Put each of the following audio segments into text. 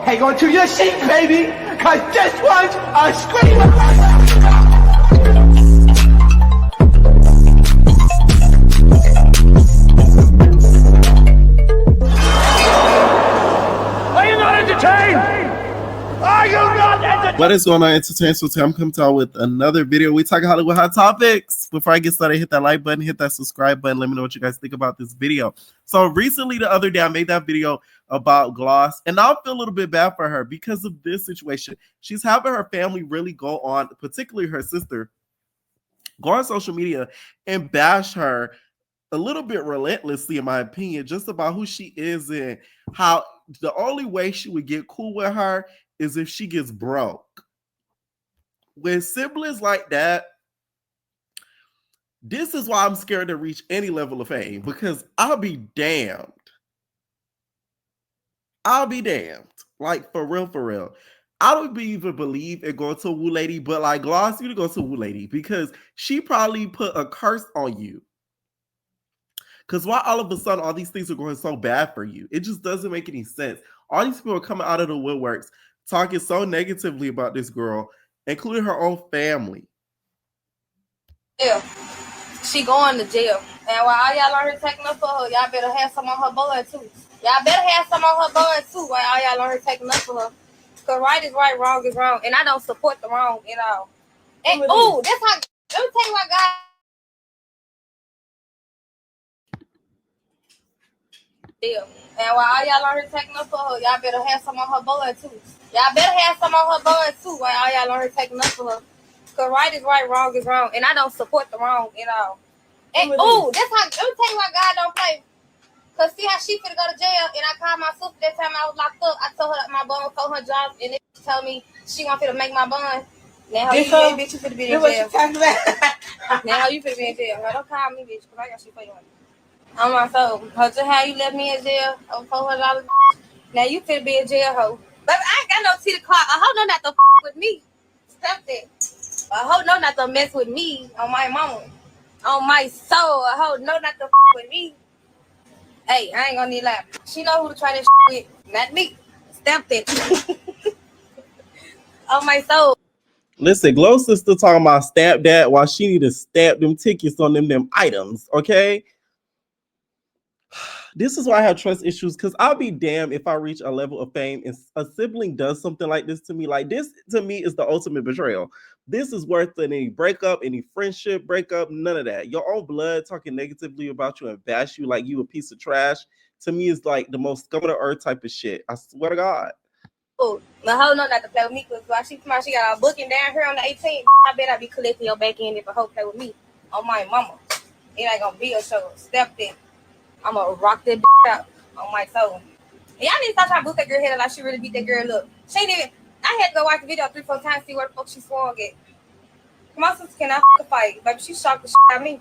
Hang on to your seat, baby, cause this one's a screamer. What is going on, Entertainment? So I'm coming out with another video. We talking Hollywood hot topics. Before I get started, hit that like button, hit that subscribe button. Let me know what you guys think about this video. So recently, the other day, I made that video about Gloss, and I feel a little bit bad for her because of this situation. She's having her family really go on, particularly her sister, go on social media and bash her a little bit relentlessly, in my opinion, just about who she is and how the only way she would get cool with her is if she gets broke. With siblings like that, this is why I'm scared to reach any level of fame, because I'll be damned. I'll be damned. Like, for real, for real. I don't even believe in going to a woo lady, but like, Gloss, you to go to a woo lady because she probably put a curse on you. Because why all of a sudden all these things are going so bad for you? It just doesn't make any sense. All these people are coming out of the woodworks talking so negatively about this girl, including her own family. Yeah, she going to jail. And while all y'all on here taking up for her, y'all better have some on her blood too. Y'all better have some on her blood too while all y'all on here taking up for her. Because right is right, wrong is wrong. And I don't support the wrong at all. And oh, that's how, let me tell you what God. Yeah. And while all y'all on here taking up for her, y'all better have some on her blood too. Y'all better have some on her blood too while all y'all on here taking up for her. Because right is right, wrong is wrong. And I don't support the wrong at all. And oh, that's how, let me tell you why God don't play. Because see how she finna go to jail, and I called my sister that time I was locked up. I told her that my bond was $400, and they told me she want to make my bond. Now you bitch, you finna be in jail. What you talking about? Now you finna be in jail. Now don't call me bitch, because I got shit for you. On my soul. Just how you left me in jail over $400. Now you finna be in jail, hoe. But I ain't got no tea to clock. A hoe know not to with me. Stop that. A hoe know not to mess with me on my mama. On my soul. A hoe know not to with me. Hey, I ain't gonna need that. She know who to try this with, not me. Stop that. On my soul. Listen, Glow sister talking about stab that while she need to stab them tickets on them items, okay? This is why I have trust issues, because I'll be damned if I reach a level of fame and a sibling does something like this to me. Like, this to me is the ultimate betrayal. This is worse than any breakup, any friendship breakup, none of that. Your own blood talking negatively about you and bash you like you a piece of trash, to me is like the most scum of the earth type of shit. I swear to God. Oh, my hoe know not to play with me, because while she got a booking down here on the 18th, I bet I be collecting your back end if a hoe play with me. On my mama. It ain't gonna be a show. Step in. I'm gonna rock that out on my soul. And y'all need to stop trying to boot that girl head like she really beat that girl up. She ain't even. I had to go watch the video 3-4 times to see where the fuck she swung at. My sister cannot fight. Baby, she shocked the shit out of me.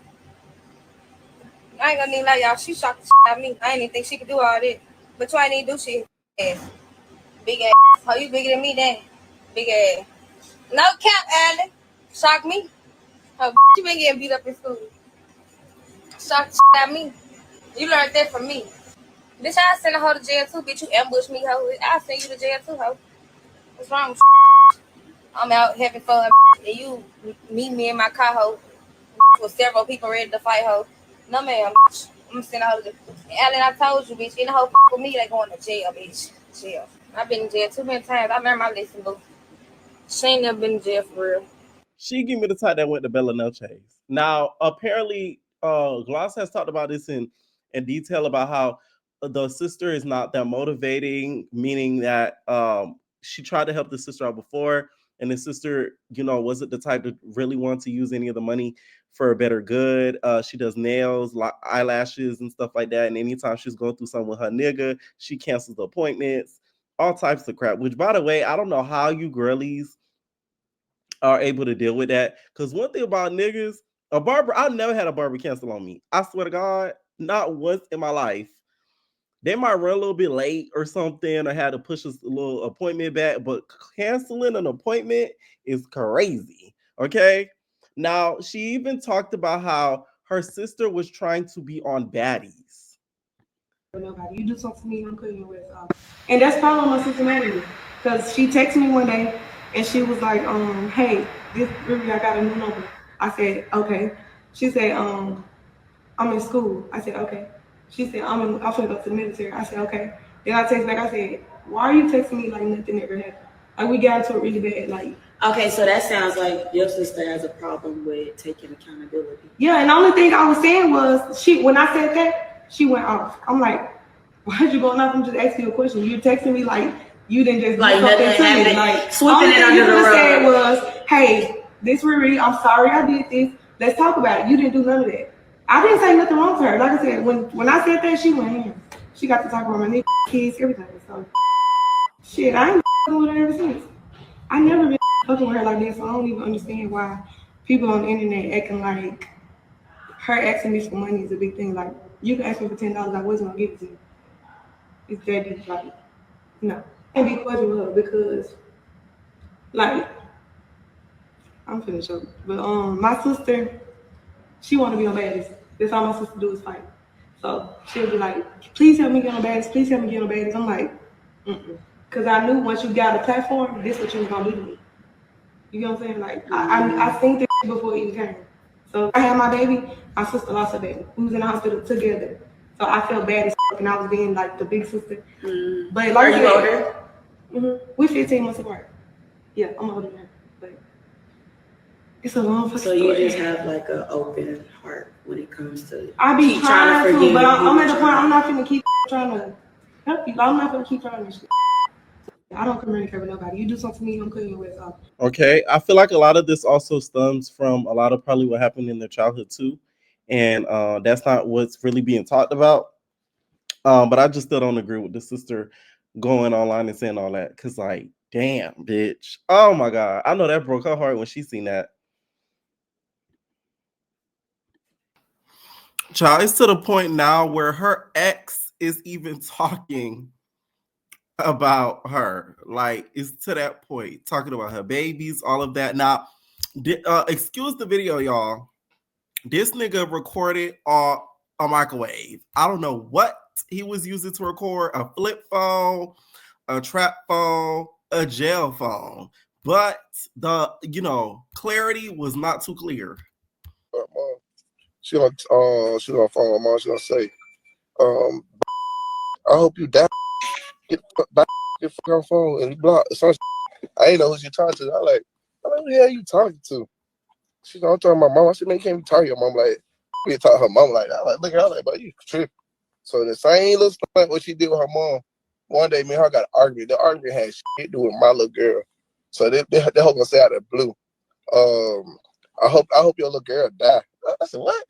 I ain't gonna need like y'all. She shocked the shit out of me. I ain't even think she could do all that. But you ain't even do shit. Ass. Big ass. How you bigger than me then? Big ass. No cap, Allen. Shock me. How you been getting beat up in school? Shocked the shit out of me. You learned that from me. Bitch, I send a hoe to jail too, bitch. You ambush me, hoe. I send you to jail too, hoe. What's wrong with you? I'm out having fun, and you meet me in my car, hoe, with several people ready to fight, hoe. No, ma'am. I'm gonna send a hoe to jail. Allen, I told you, bitch. Any hoe with me, they going to jail, bitch. Jail. I've been in jail too many times. I learned my lesson, boo. She ain't never been in jail for real. She gave me the type that went to Bella Noches. Now, apparently, Gloss has talked about this in detail about how the sister is not that motivating, meaning that she tried to help the sister out before, and the sister, wasn't the type to really want to use any of the money for a better good. She does nails, eyelashes, and stuff like that. And anytime she's going through something with her nigga, she cancels the appointments, all types of crap. Which, by the way, I don't know how you girlies are able to deal with that. Because one thing about niggas, a barber, I never had a barber cancel on me. I swear to God, not once in my life. They might run a little bit late or something, or had to push a little appointment back, but canceling an appointment is crazy. Okay. Now, she even talked about how her sister was trying to be on baddies. nobody. You do something to me, I'm cutting your ass off. And that's probably my sister mad at me. Because she texted me one day and she was like, hey, this Ruby, I got a new number. I said, okay. She said, I'm in school. I said, okay. She said, I'm finna go to the military. I said, okay. Then I text back, I said, why are you texting me like nothing ever happened? Like we got into it really bad. Like, okay, so that sounds like your sister has a problem with taking accountability. Yeah, and the only thing I was saying was when I said that, she went off. I'm like, why'd you going off and just asking you a question? You texting me like you didn't just like do something to me. Like sweeping it under the rug. All you said was, hey, this Riri, I'm sorry I did this. Let's talk about it. You didn't do none of that. I didn't say nothing wrong to her. Like I said, when I said that, she went in. She got to talk about my nigga, kids, everything. So shit, I ain't with her ever since. I never been fucking with her like this, so I don't even understand why people on the internet acting like her asking me for money is a big thing. Like, you can ask me for $10, I wasn't gonna give it to you. It's that deep. Like, no. I can't be cordial with her because, like, I'm finna show you. But my sister, she wanna be on baddest. That's all my sister do is fight. So she'll be like, please help me get on baddest, please help me get on baddest. I'm like, Cause I knew once you got a platform, this is what you was gonna do to me. You know what I'm saying? Like, I think that before it even came. So I had my baby, my sister lost her baby. We was in the hospital together. So I felt bad as fuck, and I was being like the big sister. But like, are you older? We 15 months apart. Yeah, I'm older than her. But it's a long fucking story. So you just have like an open heart when it comes to I be trying to forgive, but I'm at the point I'm not gonna keep trying to help you. I'm not gonna keep trying this shit. I don't communicate with nobody. You do something to me, I'm cutting your ass off. Okay, I feel like a lot of this also stems from a lot of probably what happened in their childhood too, and that's not what's really being talked about. But I just still don't agree with the sister going online and saying all that, because like, damn, bitch, oh my god, I know that broke her heart when she seen that. Child, it's to the point now where her ex is even talking about her. Like, it's to that point, talking about her babies, all of that. Now, excuse the video, y'all. This nigga recorded on a microwave. I don't know what he was using to record, a flip phone, a trap phone, a jail phone. But the, clarity was not too clear. She gonna phone my mom. She gonna say, I hope you die. Get back, get fucking phone and block. I ain't know who she talking to. I'm like, who the hell you talking to? She's I'm talking to my mom. I said, man, you can't be talking to your mom like we talk to her mom like that. I'm like, look at her like, but you tripping. So the same little stuff like what she did with her mom. One day, me and her got an argument. The argument had shit to do with my little girl. So they whole gonna say out of the blue. I hope your little girl die. I said, what?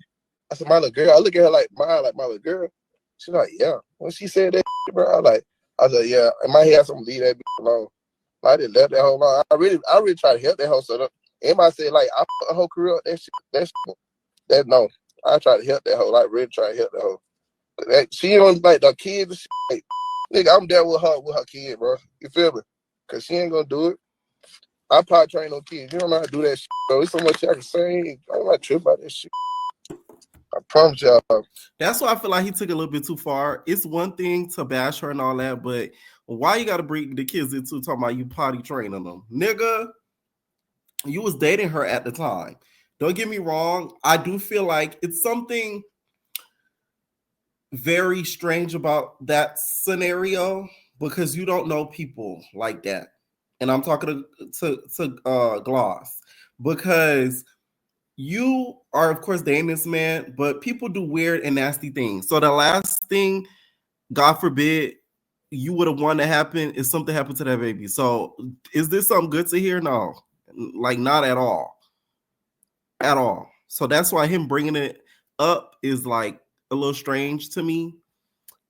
I said, my little girl. I look at her like my little girl. She's like, yeah. When she said that, bro, I said, yeah. In my head, I'm leave that bitch alone. I didn't let that whole alone. I really tried to help that whole. So anybody said like I put a whole career up, that no. I tried to help that whole. I really tried to help that whole. She don't like the kids. Like, nigga, I'm there with her kid, bro. You feel me? Cause she ain't gonna do it. I probably train no kids. You don't know how to do that shit, bro. There's so much I can say. I'm not tripping about that shit. I promise y'all. That's why I feel like he took it a little bit too far. It's one thing to bash her and all that, but why you gotta bring the kids into talking about you potty training them? Nigga, you was dating her at the time. Don't get me wrong. I do feel like it's something very strange about that scenario because you don't know people like that. And I'm talking to Gloss because you are, of course, dating this man, but people do weird and nasty things. So the last thing, God forbid, you would have wanted to happen is something happened to that baby. So is this something good to hear? No, like not at all. At all. So that's why him bringing it up is like a little strange to me.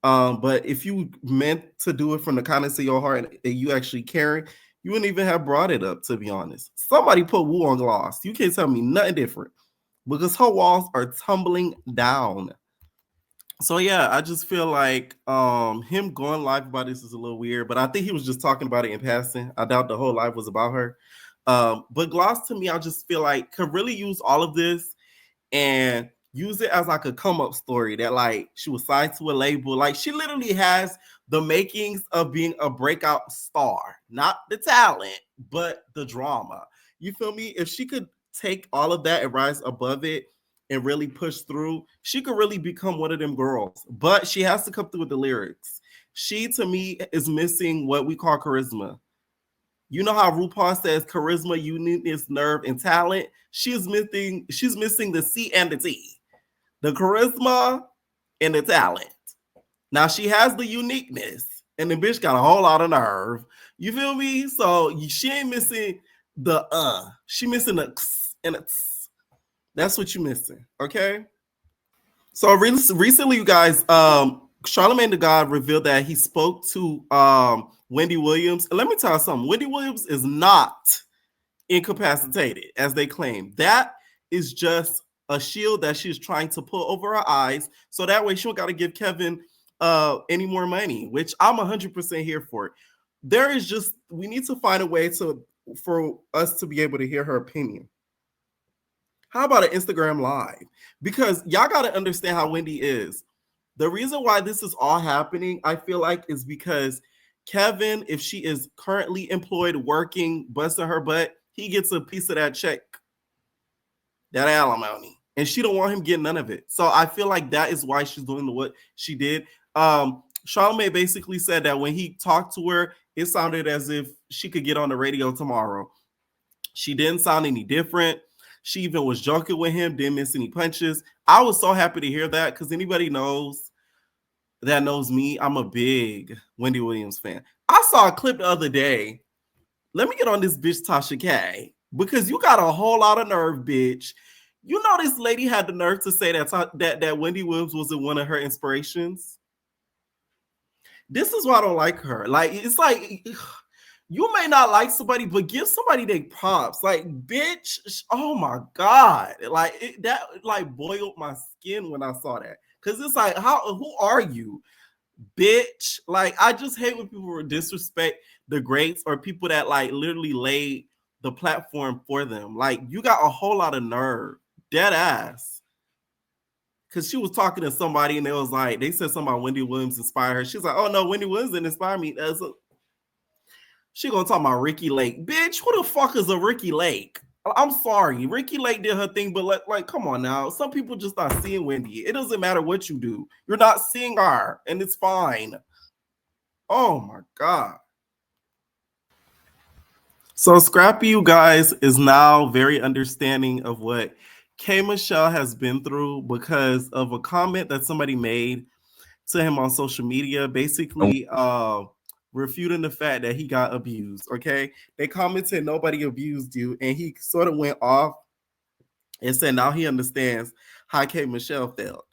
But if you meant to do it from the kindness of your heart and you actually caring, you wouldn't even have brought it up, to be honest. Somebody put Woo on Gloss. You can't tell me nothing different because her walls are tumbling down. So yeah, I just feel like him going live about this is a little weird, but I think he was just talking about it in passing. I doubt the whole live was about her. But Gloss, to me, I just feel like could really use all of this and use it as like a come up story that like she was signed to a label. Like she literally has the makings of being a breakout star, not the talent, but the drama. You feel me? If she could take all of that and rise above it and really push through, she could really become one of them girls. But she has to come through with the lyrics. She, to me, is missing what we call charisma. You know how RuPaul says charisma, uniqueness, nerve, and talent? She's missing the C and the T. The charisma and the talent. Now she has the uniqueness, and the bitch got a whole lot of nerve. You feel me? So she ain't missing the she missing the x and the t's. That's what you missing, okay? So recently, you guys, Charlamagne the God revealed that he spoke to Wendy Williams. And let me tell you something. Wendy Williams is not incapacitated, as they claim. That is just a shield that she's trying to put over her eyes, so that way she don't got to give Kevin any more money, which I'm 100% here for. We need to find a way for us to be able to hear her opinion. How about an Instagram live? Because y'all got to understand how Wendy is. The reason why this is all happening, I feel like, is because Kevin, if she is currently employed, working, busting her butt, he gets a piece of that check, that alimony, and she don't want him getting none of it. So I feel like that is why she's doing what she did. Charlamagne basically said that when he talked to her, it sounded as if she could get on the radio tomorrow. She didn't sound any different. She even was joking with him, didn't miss any punches. I was so happy to hear that, because anybody knows me, I'm a big Wendy Williams fan. I saw a clip the other day. Let me get on this bitch Tasha K, because you got a whole lot of nerve, bitch. You know this lady had the nerve to say that Wendy Williams wasn't one of her inspirations. This is why I don't like her. Like, it's like, you may not like somebody, but give somebody their props. Like, bitch, oh my God. Like, that like boiled my skin when I saw that. Because it's like, who are you, bitch? Like, I just hate when people disrespect the greats or people that like literally laid the platform for them. Like, you got a whole lot of nerve, dead ass. Because she was talking to somebody and they said something about Wendy Williams inspired her. She's like, oh no, Wendy Williams didn't inspire me. She gonna talk about Ricky Lake. Bitch, who the fuck is a Ricky Lake? I'm sorry. Ricky Lake did her thing, but like, come on now. Some people just not seeing Wendy. It doesn't matter what you do. You're not seeing her, and it's fine. Oh my God. So Scrappy, you guys, is now very understanding of what K. Michelle has been through because of a comment that somebody made to him on social media, basically refuting the fact that he got abused. Okay, they commented nobody abused you, and he sort of went off and said now he understands how K. Michelle felt.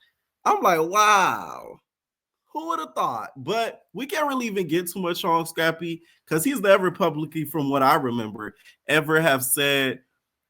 I'm like, wow, who would have thought? But we can't really even get too much on Scrappy because he's never publicly, from what I remember, ever have said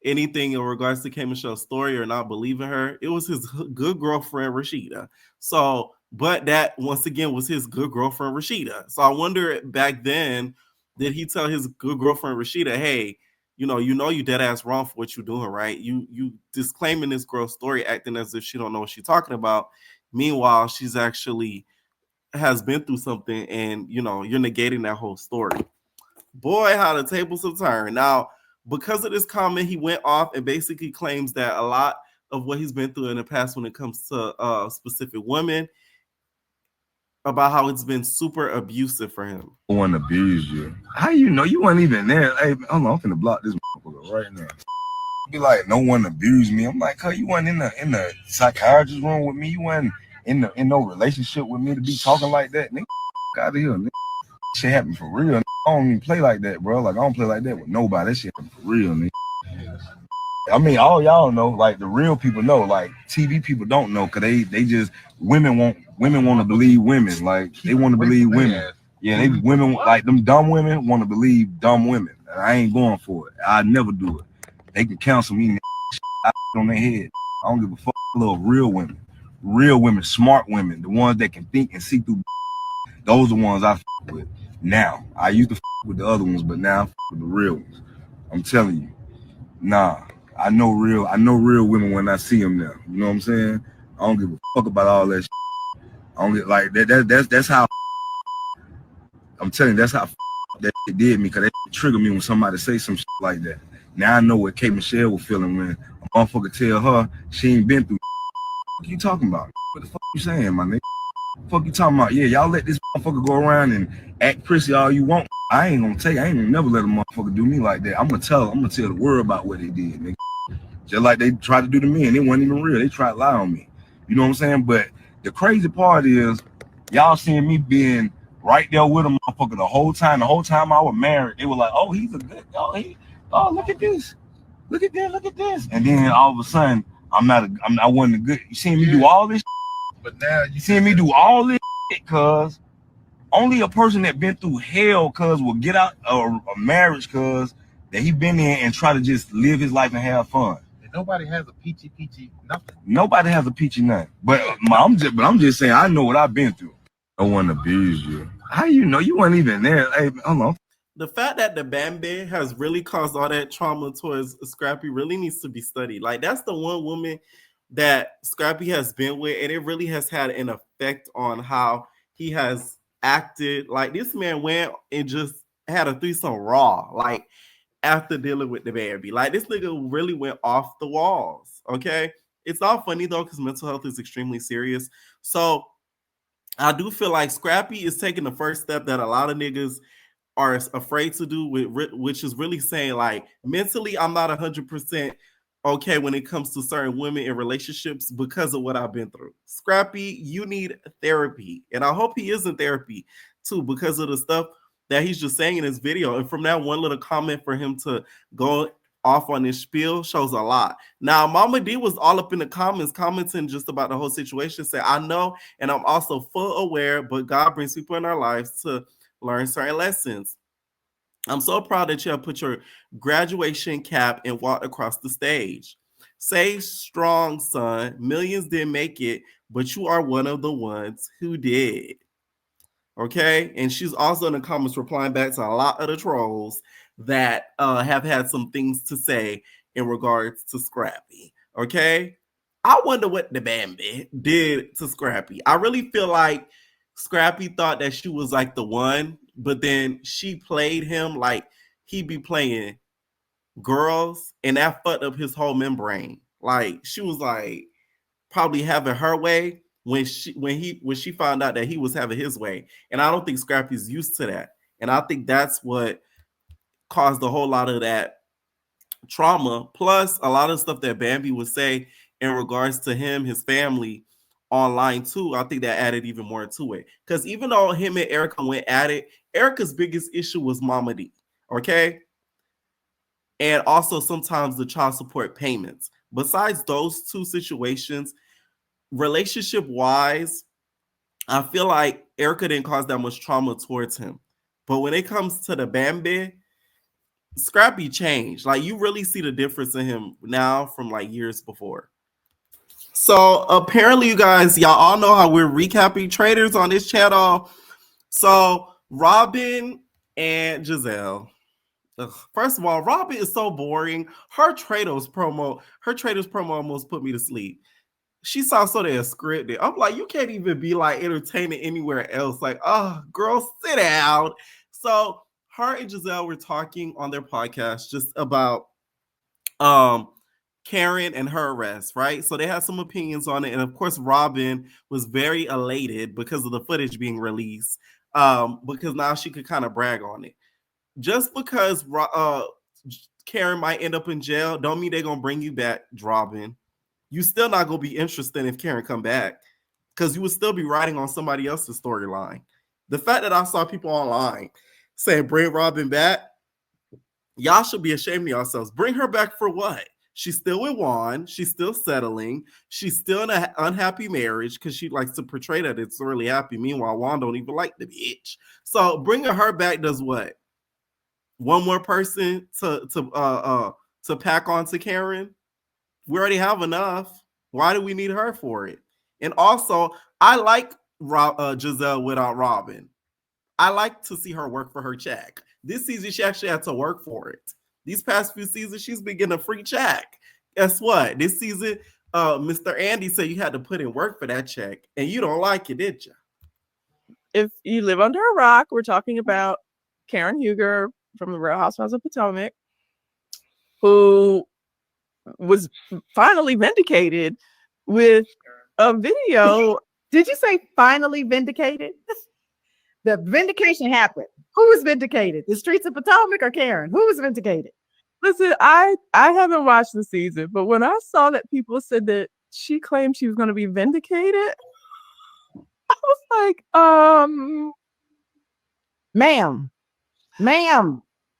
anything in regards to K. Michelle's story or not believing her. It was his good girlfriend Rashida. So, but that once again was his good girlfriend Rashida. So I wonder back then, did he tell his good girlfriend Rashida, hey, you dead ass wrong for what you're doing, right? You disclaiming this girl's story, acting as if she don't know what she's talking about. Meanwhile, she's actually has been through something, and you're negating that whole story. Boy, how the tables have turned. Now, because of this comment, he went off and basically claims that a lot of what he's been through in the past when it comes to specific women, about how it's been super abusive for him. No one abused you. How you know? You weren't even there. Hey, hold on, I'm finna block this motherfucker right now. Be like, no one abused me. I'm like, you wasn't in the psychiatrist room with me. You wasn't in no relationship with me to be talking like that. Nigga, out of here, nigga. Shit happened for real. I don't even play like that, bro. Like, I don't play like that with nobody. That shit happened for real, nigga. I mean, all y'all know, like the real people know, like TV people don't know, cause they just women want to believe women, like they want to believe women. Yeah, they women like them dumb women want to believe dumb women. And I ain't going for it. I never do it. They can counsel me on their head. I don't give a fuck. I love real women, smart women, the ones that can think and see through. Those are the ones I fuck with. Now I used to fuck with the other ones, but now I fuck with the real ones. I'm telling you, nah. I know real women when I see them now. You know what I'm saying? I don't give a fuck about all that shit. I don't get like that. That's how I'm telling you. That's how that shit did me, because that triggered me when somebody say some shit like that. Now I know what K. Michelle was feeling when a motherfucker tell her she ain't been through. What you talking about? What the fuck you saying, my nigga? Fuck you talking about? Yeah, y'all let this motherfucker go around and act prissy all you want. I ain't gonna never let a motherfucker do me like that. I'm gonna tell the world about what they did, nigga. Just like they tried to do to me, and it wasn't even real. They tried to lie on me. You know what I'm saying? But the crazy part is, y'all seeing me being right there with a motherfucker the whole time. The whole time I was married, they were like, "Oh, he's a good. Oh, look at this. Look at this." And then all of a sudden, I wasn't a good. You seeing me do all this? But now You seeing me do all this? Cause only a person that been through hell, cause will get out a marriage, cause that he been in and try to just live his life and have fun. nobody has a peachy nothing. Nobody has a peachy nut. But I'm just saying, I know what I've been through. No one abused you. How you know? You weren't even there. Hey, hold on. The fact that the Bambi has really caused all that trauma towards Scrappy really needs to be studied. Like, that's the one woman that Scrappy has been with, and it really has had an effect on how he has acted. Like, this man went and just had a threesome raw, like, after dealing with the Bambi. Like, this nigga really went off the walls, okay? It's all funny, though, because mental health is extremely serious. So I do feel like Scrappy is taking the first step that a lot of niggas are afraid to do, which is really saying, like, mentally, I'm not 100% okay when it comes to certain women in relationships because of what I've been through. Scrappy, you need therapy. And I hope he is in therapy too, because of the stuff that he's just saying in his video. And from that one little comment for him to go off on this spiel shows a lot. Now, Mama D was all up in the comments, commenting just about the whole situation, say, I know, and I'm also full aware, but God brings people in our lives to learn certain lessons. I'm so proud that you have put your graduation cap and walked across the stage. Stay strong, son. Millions didn't make it, but you are one of the ones who did. Okay? And she's also in the comments replying back to a lot of the trolls that have had some things to say in regards to Scrappy. Okay? I wonder what the Bambi did to Scrappy. I really feel like Scrappy thought that she was like the one, but then she played him like he be playing girls, and that fucked up his whole membrane. Like, she was like probably having her way when she found out that he was having his way. And I don't think Scrappy's used to that. And I think that's what caused a whole lot of that trauma. Plus, a lot of stuff that Bambi would say in regards to him, his family, online too. I think that added even more to it. Because even though him and Erica went at it, Erica's biggest issue was Mama D. Okay. And also sometimes the child support payments. Besides those two situations, relationship wise, I feel like Erica didn't cause that much trauma towards him. But when it comes to the Bambi, Scrappy changed. Like, you really see the difference in him now from like years before. So apparently, you guys, y'all all know how we're recapping traders on this channel. So Robin and Giselle. Ugh. First of all, Robin is so boring. Her traders promo almost put me to sleep. She sounds so damn scripted. I'm like, you can't even be like entertaining anywhere else. Like, oh, girl, sit down. So her and Giselle were talking on their podcast just about Karen and her arrest, right? So they had some opinions on it. And of course, Robin was very elated because of the footage being released, because now she could kind of brag on it. Just because Karen might end up in jail, don't mean they're going to bring you back, Robin. You still not going to be interested if Karen come back, because you would still be writing on somebody else's storyline. The fact that I saw people online saying, bring Robin back, y'all should be ashamed of yourselves. Bring her back for what? She's still with Juan. She's still settling. She's still in an unhappy marriage because she likes to portray that it's really happy. Meanwhile, Juan don't even like the bitch. So bringing her back does what? One more person to pack on to Karen? We already have enough. Why do we need her for it? And also, I like Giselle without Robin. I like to see her work for her check. This season, she actually had to work for it. These past few seasons, she's been getting a free check. guess what? This season, Mr. Andy said you had to put in work for that check, and you don't like it, did you? If you live under a rock, we're talking about Karen Huger from the Real Housewives of Potomac, who was finally vindicated with a video. Did you say finally vindicated? The vindication happened. Who was vindicated? The streets of Potomac or Karen? Who was vindicated? Listen, I haven't watched the season, but when I saw that people said that she claimed she was going to be vindicated, I was like, ma'am,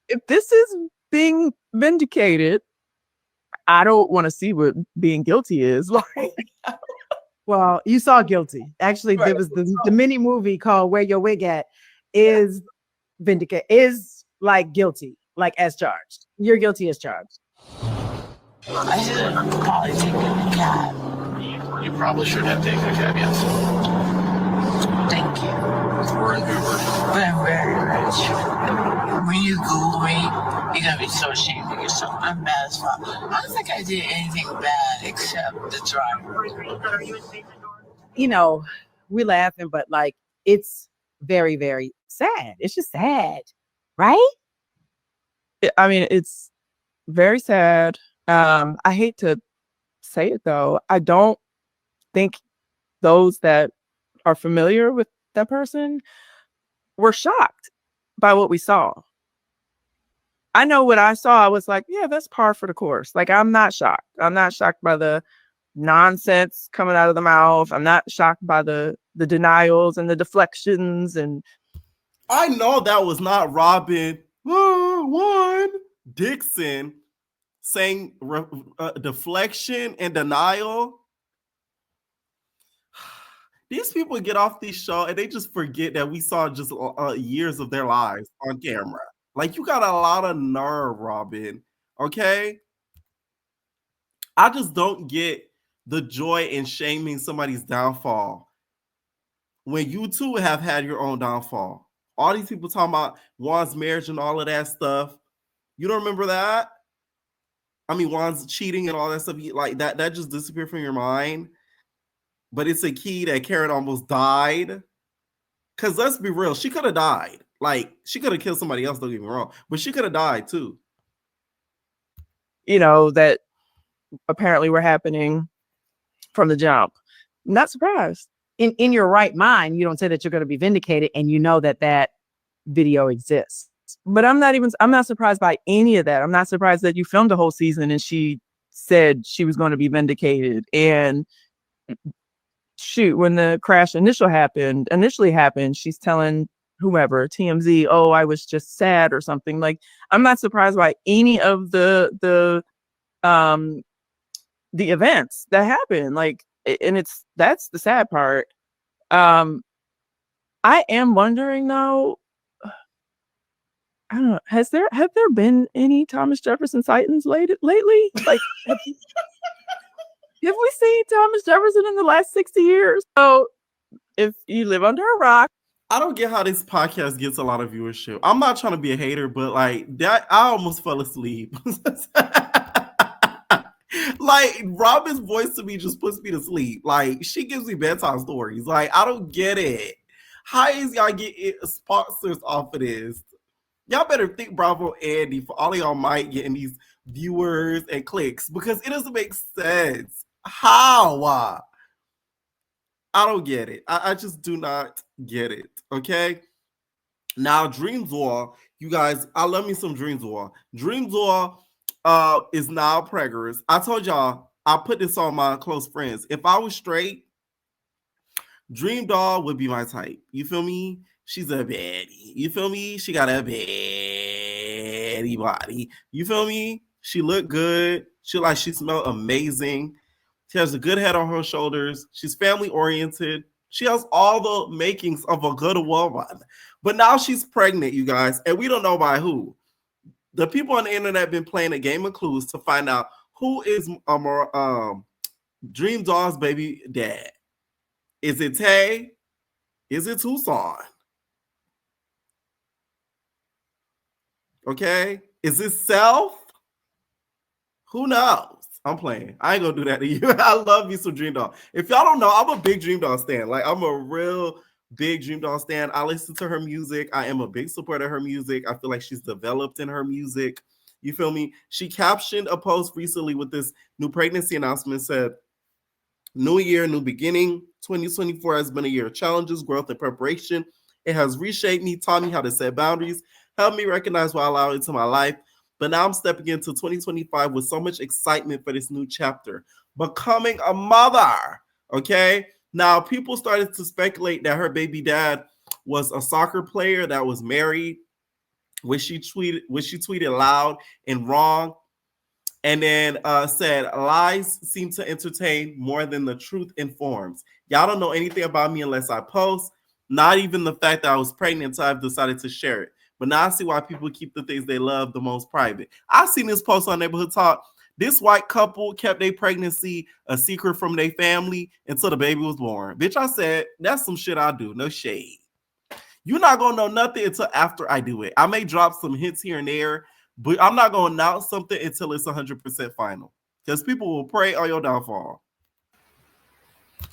if this is being vindicated, I don't want to see what being guilty is. Like, well, you saw guilty. Actually, right. There was the mini movie called Where Your Wig At is vindicate, is like guilty, like as charged. You're guilty as charged. I should probably take a cab. You probably should have taken a cab, yes. Thank you. Or an Uber. But I'm very rich. When you Google me, you're gonna be so ashamed of yourself. I'm bad as fuck. I don't think I did anything bad except the driver. You know, we're laughing, but like it's very, very sad. It's just sad, right? I mean, it's very sad. I hate to say it though. I don't think those that are familiar with that person were shocked by what we saw. I know what I saw. I was like, yeah, that's par for the course. Like, I'm not shocked. I'm not shocked by the nonsense coming out of the mouth. I'm not shocked by the denials and the deflections. And I know that was not Robin Dixon saying deflection and denial. These people get off this show and they just forget that we saw just years of their lives on camera. Like, you got a lot of nerve, Robin. Okay? I just don't get the joy in shaming somebody's downfall when you too have had your own downfall. All these people talking about Juan's marriage and all of that stuff. You don't remember that? I mean, Juan's cheating and all that stuff. Like that just disappeared from your mind. But it's a key that Karen almost died. Because let's be real, she could have died. Like, she could have killed somebody else, don't get me wrong. But she could have died too. You know, that apparently were happening from the jump. Not surprised. In your right mind, you don't say that you're going to be vindicated and you know that that video exists. But I'm not surprised by any of that. I'm not surprised that you filmed the whole season and she said she was going to be vindicated. And shoot, when the crash initially happened, she's telling whoever, TMZ, oh, I was just sad or something. Like, I'm not surprised by any of the events that happen. Like, and that's the sad part. I am wondering though, I don't know, have there been any Thomas Jefferson sightings lately? Like, have we seen Thomas Jefferson in the last 60 years? So if you live under a rock. I don't get how this podcast gets a lot of viewership. I'm not trying to be a hater, but like that, I almost fell asleep. Like, Robin's voice to me just puts me to sleep. Like, she gives me bedtime stories. Like, I don't get it. How is y'all getting sponsors off of this? Y'all better think Bravo Andy for all of y'all might getting these viewers and clicks, because it doesn't make sense. How? I don't get it. I just do not get it. Okay? Now, Dreams War, you guys, I love me some Dreams War. Dreams War is now preggers. I told y'all, I put this on my close friends. If I was straight, Dream Doll would be my type. You feel me? She's a baddie. You feel me? She got a baddie body. You feel me? She looked good. She smelled amazing. She has a good head on her shoulders. She's family oriented. She has all the makings of a good woman. But now she's pregnant, you guys, and we don't know by who. The people on the internet have been playing a game of clues to find out who is Dream Doll's baby dad. Is it Tay? Is it Tucson? Okay. Is it Self? Who knows? I'm playing. I ain't gonna do that to you. I love me some Dream Doll. If y'all don't know, I'm a big Dream Doll stan. Like, I'm a real big Dream Doll stan. I listen to her music. I am a big supporter of her music. I feel like she's developed in her music. You feel me? She captioned a post recently with this new pregnancy announcement, said, "New year, new beginning. 2024 has been a year of challenges, growth, and preparation. It has reshaped me, taught me how to set boundaries, helped me recognize what I allow into my life. But now I'm stepping into 2025 with so much excitement for this new chapter, becoming a mother." Okay. Now, people started to speculate that her baby dad was a soccer player that was married, which she tweeted loud and wrong. And then said, "Lies seem to entertain more than the truth informs. Y'all don't know anything about me unless I post. Not even the fact that I was pregnant, so I've decided to share it. But now I see why people keep the things they love the most private." I've seen this post on Neighborhood Talk. This white couple kept their pregnancy a secret from their family until the baby was born. Bitch, I said, that's some shit I do. No shade. You're not going to know nothing until after I do it. I may drop some hints here and there, but I'm not going to announce something until it's 100% final. Because people will pray on your downfall.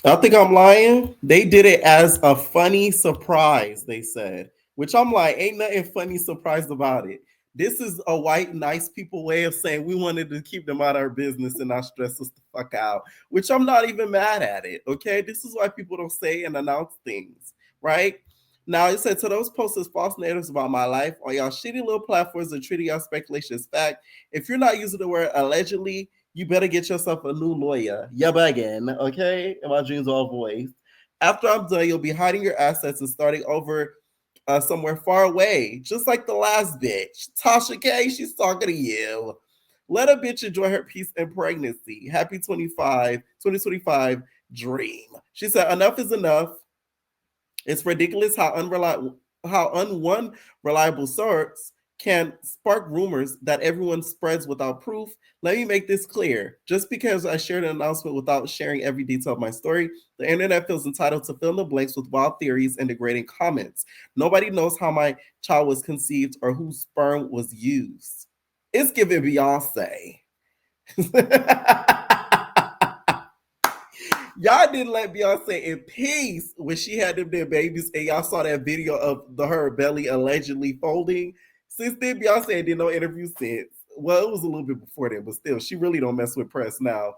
I think I'm lying. They did it as a funny surprise, they said. Which I'm like, ain't nothing funny surprised about it. This is a white, nice people way of saying we wanted to keep them out of our business and not stress us the fuck out. Which I'm not even mad at it, okay? This is why people don't say and announce things, right? Now, it said, "To those posted false narratives about my life on y'all shitty little platforms and treating y'all speculation as fact, if you're not using the word allegedly, you better get yourself a new lawyer. You're begging, okay? And my dreams all voice. After I'm done, you'll be hiding your assets and starting over somewhere far away, just like the last bitch. Tasha K, she's talking to you. Let a bitch enjoy her peace and pregnancy. Happy 2025 dream." She said, "Enough is enough. It's ridiculous how unreliable sources can spark rumors that everyone spreads without proof. Let me make this clear. Just because I shared an announcement without sharing every detail of my story, the internet feels entitled to fill in the blanks with wild theories and degrading comments. Nobody knows how my child was conceived or whose sperm was used." It's giving Beyonce. Y'all didn't let Beyonce in peace when she had them their babies, and y'all saw that video of her belly allegedly folding. Since then, Beyonce did no interview since. Well, it was a little bit before then, but still, she really don't mess with press now.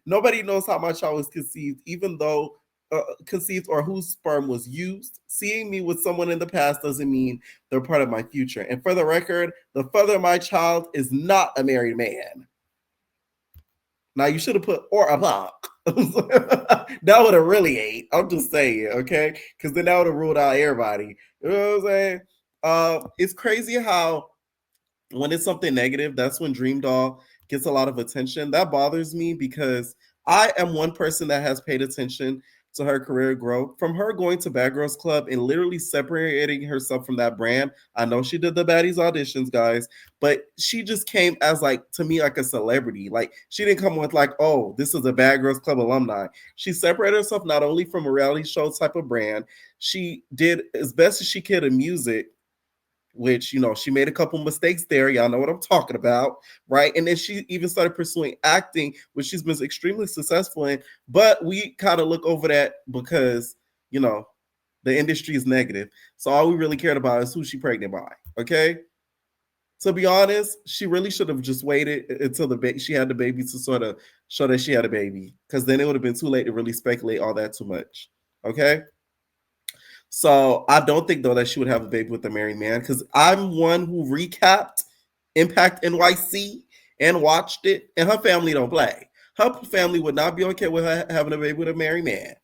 Nobody knows how my child was conceived, even though conceived or whose sperm was used. Seeing me with someone in the past doesn't mean they're part of my future. And for the record, the father of my child is not a married man. Now, you should have put or a block. That would have really ate. I'm just saying, okay? Because then that would have ruled out everybody. You know what I'm saying? It's crazy how when it's something negative, that's when Dream Doll gets a lot of attention. That bothers me because I am one person that has paid attention to her career growth. From her going to Bad Girls Club and literally separating herself from that brand. I know she did the Baddies auditions, guys, but she just came as, like, to me, like a celebrity. Like, she didn't come with like, oh, this is a Bad Girls Club alumni. She separated herself not only from a reality show type of brand, she did as best as she could in music, which, you know, she made a couple mistakes there. Y'all know what I'm talking about, right? And then she even started pursuing acting, which she's been extremely successful in. But we kind of look over that because, you know, the industry is negative. So all we really cared about is who she pregnant by, okay? To be honest, she really should have just waited until she had the baby to sort of show that she had a baby, because then it would have been too late to really speculate all that too much, okay? So I don't think, though, that she would have a baby with a married man, because I'm one who recapped Impact NYC and watched it, and her family don't play. Her family would not be okay with her having a baby with a married man.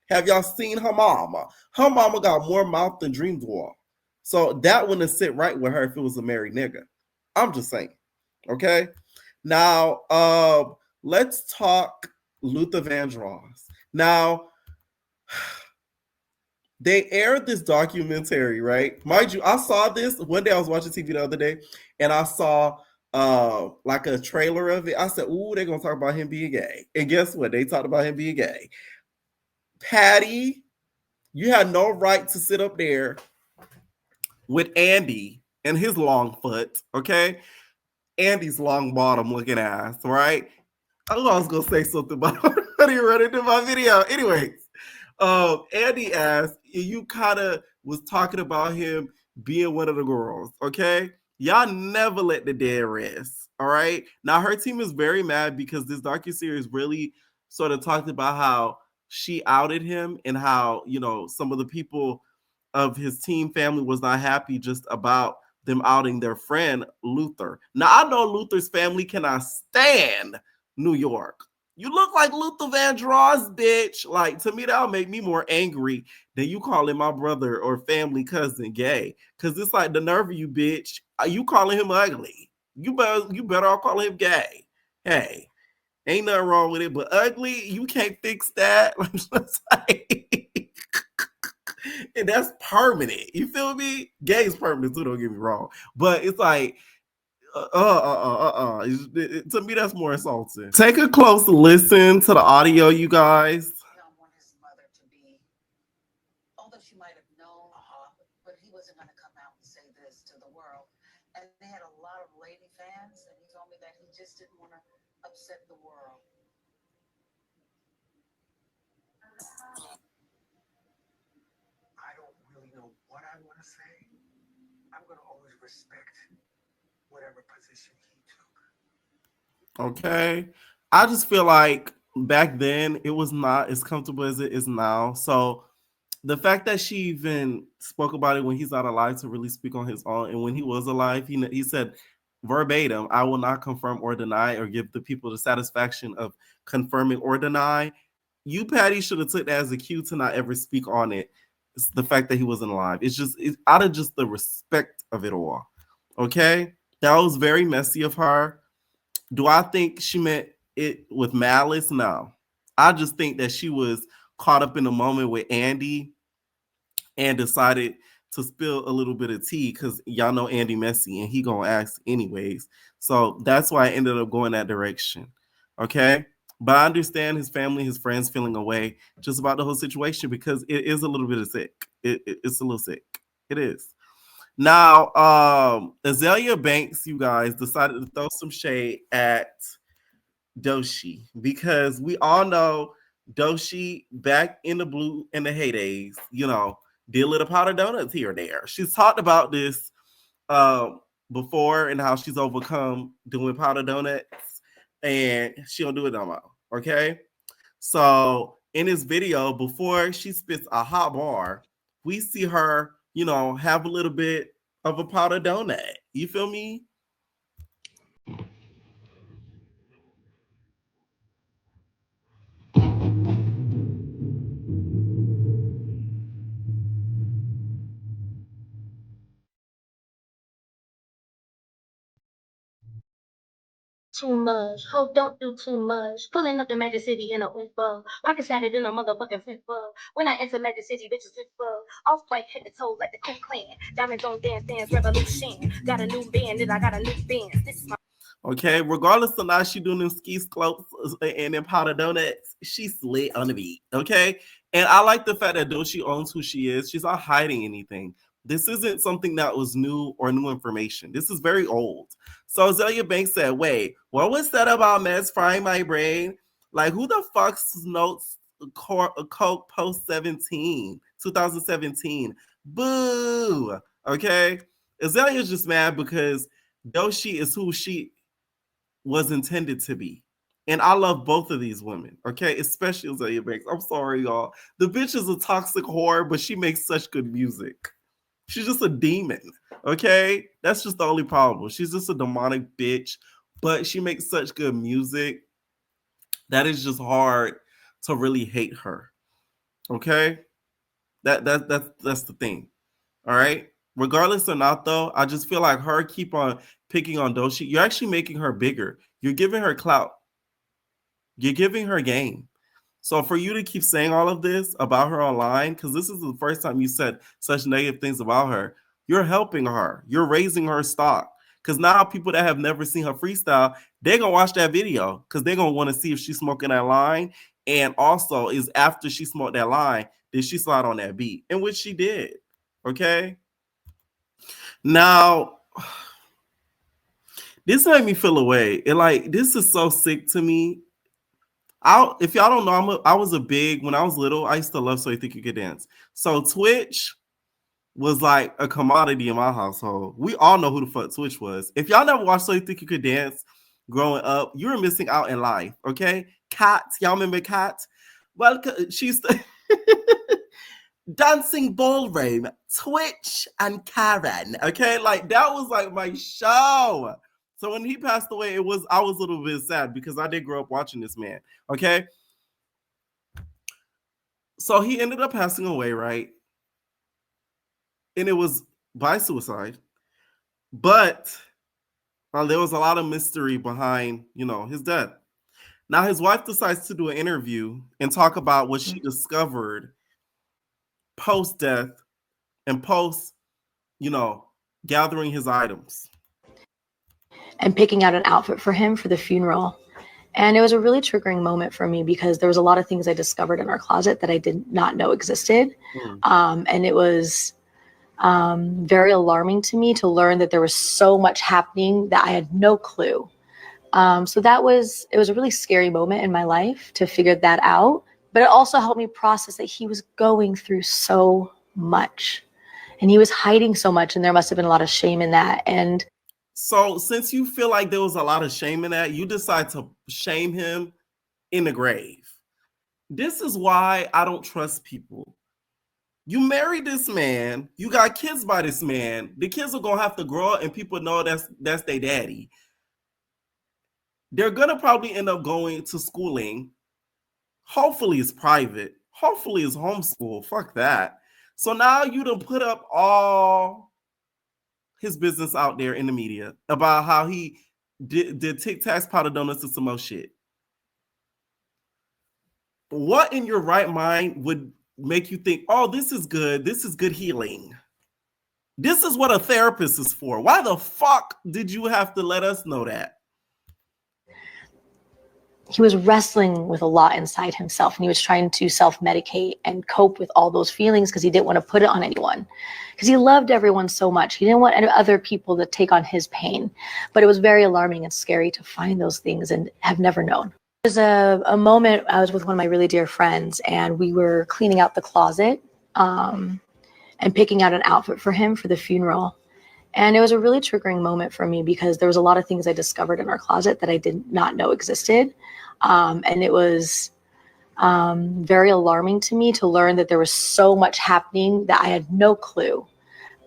Have y'all seen her mama? Her mama got more mouth than Dream Doll. So that wouldn't sit right with her if it was a married nigga. I'm just saying. Okay? Now, let's talk Luther Vandross. Now, they aired this documentary, right? Mind you, I saw this one day. I was watching TV the other day, and I saw like a trailer of it. I said, ooh, they're going to talk about him being gay. And guess what? They talked about him being gay. Patty, you had no right to sit up there with Andy and his long foot, okay? Andy's long bottom looking ass, right? I was gonna say something, but I didn't run into my video. Anyways, Andy asked, you kind of was talking about him being one of the girls, okay? Y'all never let the dead rest, all right? Now, her team is very mad because this docuseries really sort of talked about how she outed him and how, you know, some of the people of his team family was not happy just about them outing their friend, Luther. Now, I know Luther's family cannot stand New York. You look like Luther Vandross, bitch. Like, to me, that'll make me more angry than you calling my brother or family cousin gay. Because it's like the nerve of you, bitch. You calling him ugly. You better all call him gay. Hey, ain't nothing wrong with it, but ugly, you can't fix that. And that's permanent. You feel me? Gay is permanent too, don't get me wrong. But it's like, to me, that's more insulting. Take a close listen to the audio, you guys. Want his mother to be, although she might have known, but he wasn't going to come out and say this to the world. And they had a lot of lady fans, and he told me that he just didn't want to upset the world. I don't really know what I want to say. I'm going to always respect whatever position he took. Okay. I just feel like back then it was not as comfortable as it is now. So the fact that she even spoke about it when he's not alive to really speak on his own, and when he was alive, he said verbatim, I will not confirm or deny or give the people the satisfaction of confirming or deny. You, Patty, should have took that as a cue to not ever speak on it. It's the fact that he wasn't alive. It's out of just the respect of it all. Okay? That was very messy of her. Do I think she meant it with malice? No. I just think that she was caught up in a moment with Andy and decided to spill a little bit of tea because y'all know Andy messy and he gonna ask anyways. So that's why I ended up going that direction. Okay? But I understand his family, his friends feeling away just about the whole situation because it is a little bit of sick. It's a little sick. It is. Now, Azealia Banks, you guys, decided to throw some shade at Doechii because we all know Doechii back in the blue in the heydays, you know, did a little powder donuts here and there. She's talked about this before and how she's overcome doing powder donuts and she don't do it no more. Okay. So in this video, before she spits a hot bar, we see her, you know, have a little bit of a powder donut. You feel me? Too much. Hope don't do too much. Pulling up the Magic City in a Uber. Pocket shattered in a motherfucking flipper. When I enter Magic City, bitches flipper. Off white head to toe like the Ku Clan. Diamonds on dance, revolution. Got a new band and I got a new band. This is my Okay, regardless of now she doing them skis close and them powder donuts, she's lit on the beat. Okay, and I like the fact that Doechii owns who she is. She's not hiding anything. This isn't something that was new or new information. This is very old. So Azealia Banks said, wait, what was that about meds frying my brain? Like, who the fuck notes Coke post 2017? Boo. Okay. Azalea's just mad because Doechii is who she was intended to be. And I love both of these women, okay? Especially Azealia Banks. I'm sorry, y'all. The bitch is a toxic whore, but she makes such good music. She's just a demon, okay? That's just the only problem. She's just a demonic bitch, but she makes such good music that it's just hard to really hate her, okay? That's the thing, all right? Regardless or not, though, I just feel like her keep on picking on Doechii. You're actually making her bigger. You're giving her clout. You're giving her game. So for you to keep saying all of this about her online, because this is the first time you said such negative things about her, you're helping her. You're raising her stock. Because now people that have never seen her freestyle, they're going to watch that video because they're going to want to see if she's smoking that line. And also is after she smoked that line, did she slide on that beat? In which she did. Okay? Now, this made me feel away. This is so sick to me. if y'all don't know, I was a big, when I was little, I used to love So You Think You Could Dance. So Twitch was like a commodity in my household. We all know who the fuck Twitch was. If y'all never watched So You Think You Could Dance growing up, you were missing out in life, okay? Kat, y'all remember Kat? Well, she's Dancing Ballroom, Twitch and Karen, okay? Like, that was like my show. So when he passed away, I was a little bit sad because I did grow up watching this man, okay? So he ended up passing away, right? And it was by suicide. But there was a lot of mystery behind, his death. Now his wife decides to do an interview and talk about what she discovered post-death and post, gathering his items. And picking out an outfit for him for the funeral. And it was a really triggering moment for me because there was a lot of things I discovered in our closet that I did not know existed. And it was very alarming to me to learn that there was so much happening that I had no clue. So it was a really scary moment in my life to figure that out. But it also helped me process that he was going through so much and he was hiding so much, and there must have been a lot of shame in that. And so since you feel like there was a lot of shame in that, you decide to shame him in the grave. This is why I don't trust people. You married this man, you got kids by this man. The kids are gonna have to grow up and people know that's their daddy. They're gonna probably end up going to schooling. Hopefully it's private. Hopefully it's homeschool. Fuck that. So now you done put up all his business out there in the media about how he did Tic Tacs, powder donuts, and some more shit. What in your right mind would make you think, oh, this is good healing? This is what a therapist is for. Why the fuck did you have to let us know that? he was wrestling with a lot inside himself, and he was trying to self-medicate and cope with all those feelings because he didn't want to put it on anyone, because he loved everyone so much. He didn't want other people to take on his pain. But it was very alarming and scary to find those things and have never known. There's a moment I was with one of my really dear friends, and we were cleaning out the closet and picking out an outfit for him for the funeral. And it was a really triggering moment for me because there was a lot of things I discovered in our closet that I did not know existed. And it was very alarming to me to learn that there was so much happening that I had no clue.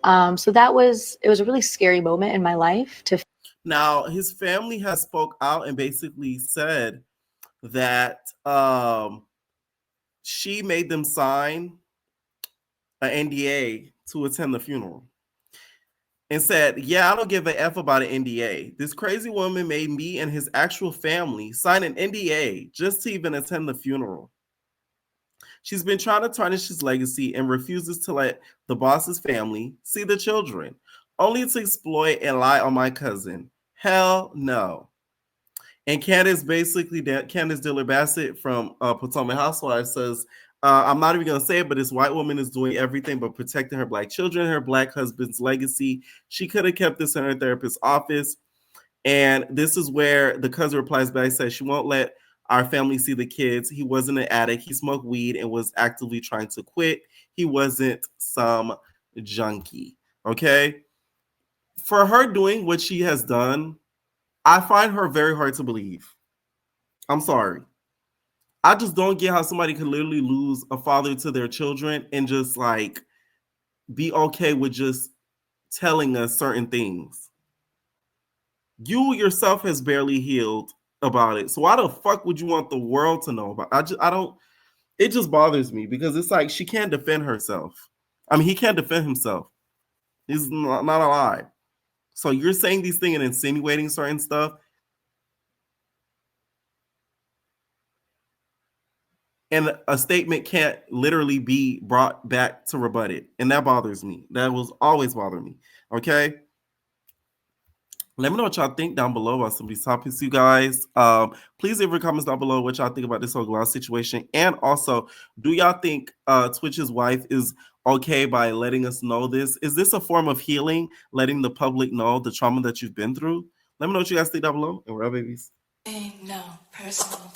So it was a really scary moment in my life. Now, his family has spoke out and basically said that she made them sign an NDA to attend the funeral. And said, yeah, I don't give a F about an NDA. This crazy woman made me and his actual family sign an NDA just to even attend the funeral. She's been trying to tarnish his legacy and refuses to let the boss's family see the children, only to exploit and lie on my cousin. Hell no. And Candace Dillard Bassett from Potomac Housewives says, I'm not even going to say it, but this white woman is doing everything but protecting her black children, her black husband's legacy. She could have kept this in her therapist's office. And this is where the cousin replies back, says she won't let our family see the kids. He wasn't an addict. He smoked weed and was actively trying to quit. He wasn't some junkie. Okay? For her doing what she has done, I find her very hard to believe. I'm sorry. I just don't get how somebody can literally lose a father to their children and just like be okay with just telling us certain things. You yourself has barely healed about it. So why the fuck would you want the world to know about it? It just bothers me because it's like she can't defend herself. I mean, he can't defend himself. He's not alive. So you're saying these things and insinuating certain stuff. And a statement can't literally be brought back to rebut it. And that bothers me. That will always bother me. Okay? Let me know what y'all think down below about some of these topics, you guys. Please leave your comments down below what y'all think about this whole Gloss situation. And also, do y'all think Twitch's wife is okay by letting us know this? Is this a form of healing, letting the public know the trauma that you've been through? Let me know what you guys think down below. And we're up, babies. Ain't no personal